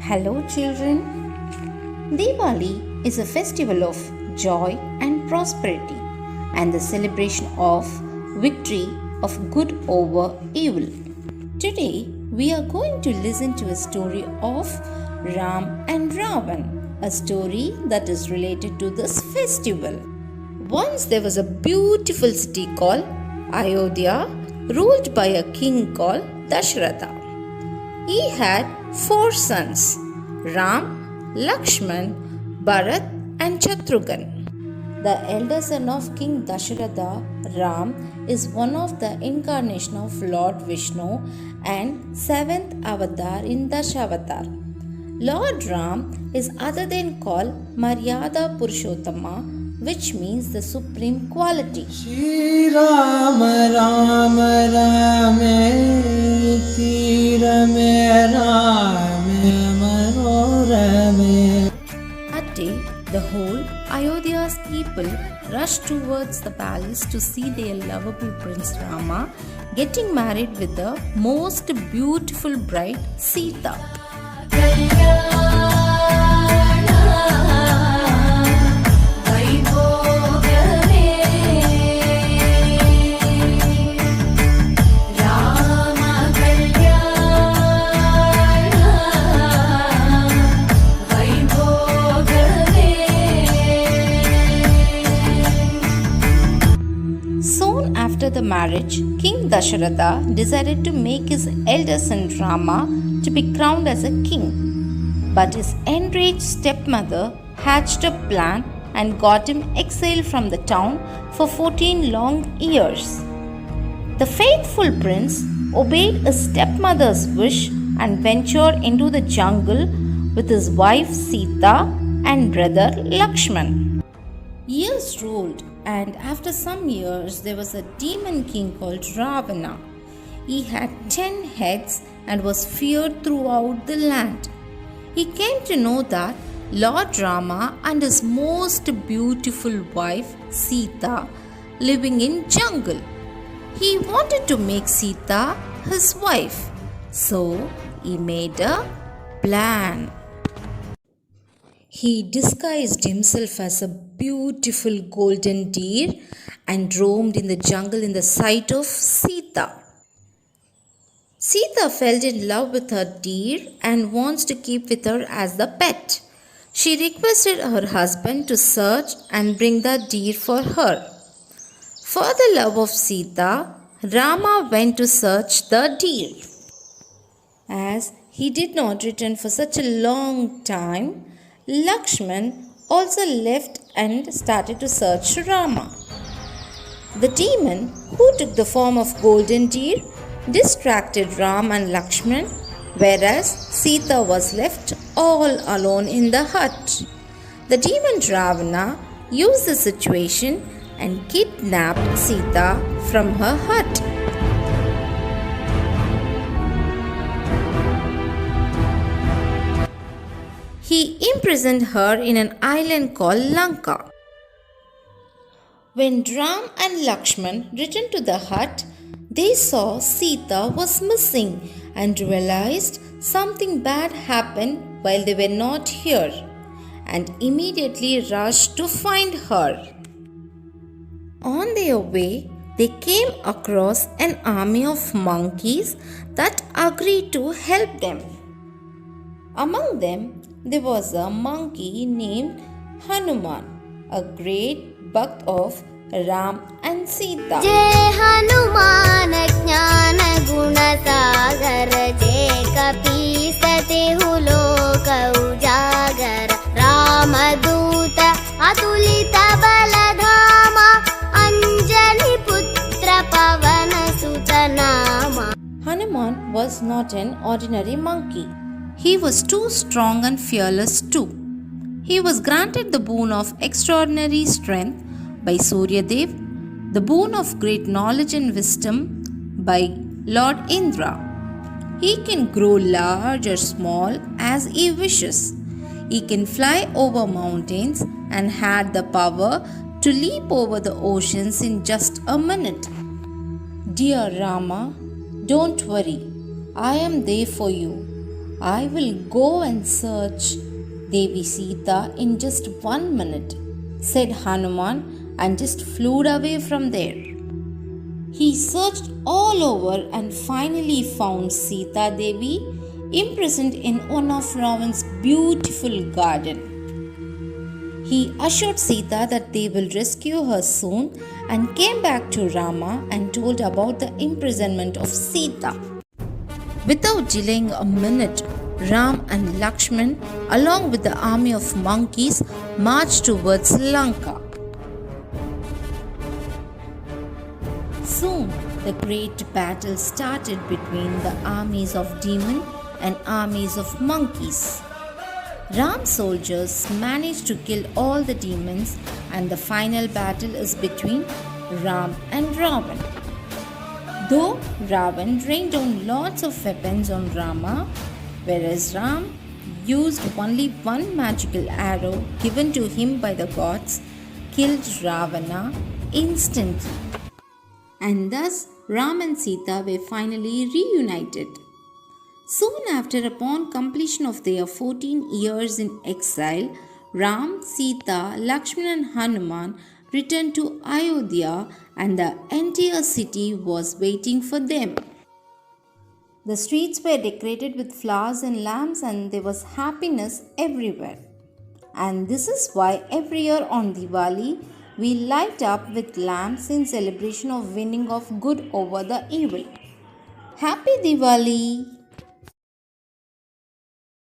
Hello, children. Diwali is a festival of joy and prosperity and the celebration of victory of good over evil. Today, we are going to listen to a story of Ram and Ravan, a story that is related to this festival. Once there was a beautiful city called Ayodhya, ruled by a king called Dashratha. He had 4 sons, Ram, Lakshman, Bharat and Shatrughan. The elder son of King Dashratha, Ram, is one of the incarnation of Lord Vishnu and 7th avatar in Dashavatar. Lord Ram is other than called Maryada Purushottama, which means the supreme quality. Shri Ram Ram Rame Rame Rame Manorame. A day, the whole Ayodhya's people rushed towards the palace to see their lovable Prince Rama getting married with the most beautiful bride Sita. Soon after the marriage, King Dashratha decided to make his elder son Rama to be crowned as a king. But his enraged stepmother hatched a plan and got him exiled from the town for 14 long years. The faithful prince obeyed his stepmother's wish and ventured into the jungle with his wife Sita and brother Lakshman. Years rolled, and after some years, there was a demon king called Ravana. He had 10 heads and was feared throughout the land. He came to know that Lord Rama and his most beautiful wife Sita living in jungle. He wanted to make Sita his wife, so he made a plan. He disguised himself as a beautiful golden deer and roamed in the jungle in the sight of Sita. Sita fell in love with her deer and wants to keep with her as the pet. She requested her husband to search and bring the deer for her. For the love of Sita, Rama went to search the deer. As he did not return for such a long time, Lakshman also left and started to search Rama. The demon, who took the form of golden deer, distracted Ram and Lakshman, whereas Sita was left all alone in the hut. The demon Ravana used the situation and kidnapped Sita from her hut. He imprisoned her in an island called Lanka. When Ram and Lakshman returned to the hut, they saw Sita was missing and realized something bad happened while they were not here, and immediately rushed to find her. On their way, they came across an army of monkeys that agreed to help them. Among them, there was a monkey named Hanuman, a great bhakt of Ram and Sita. Jai Hanuman Jnana Guna Sagar Jai Kapisate Huloka Ujagar Ramaduta Atulita Baladhama Anjani Putra Pavana Sutanama. Hanuman was not an ordinary monkey. He was too strong and fearless too. He was granted the boon of extraordinary strength by Surya Dev, the boon of great knowledge and wisdom by Lord Indra. He can grow large or small as he wishes. He can fly over mountains and had the power to leap over the oceans in just a minute. Dear Rama, don't worry. I am there for you. I will go and search Devi Sita in just 1 minute, said Hanuman and just flew away from there. He searched all over and finally found Sita Devi imprisoned in one of Ravan's beautiful garden. He assured Sita that they will rescue her soon and came back to Rama and told about the imprisonment of Sita. Without delaying a minute, Ram and Lakshman, along with the army of monkeys, marched towards Lanka. Soon, the great battle started between the armies of demon and armies of monkeys. Ram's soldiers managed to kill all the demons, and the final battle is between Ram and Ravan. Though Ravan rained down lots of weapons on Rama, whereas Ram used only one magical arrow given to him by the gods, killed Ravana instantly. And thus Ram and Sita were finally reunited. Soon after, upon completion of their 14 years in exile, Ram, Sita, Lakshman and Hanuman returned to Ayodhya and the entire city was waiting for them. The streets were decorated with flowers and lamps and there was happiness everywhere. And this is why every year on Diwali, we light up with lamps in celebration of winning of good over the evil. Happy Diwali!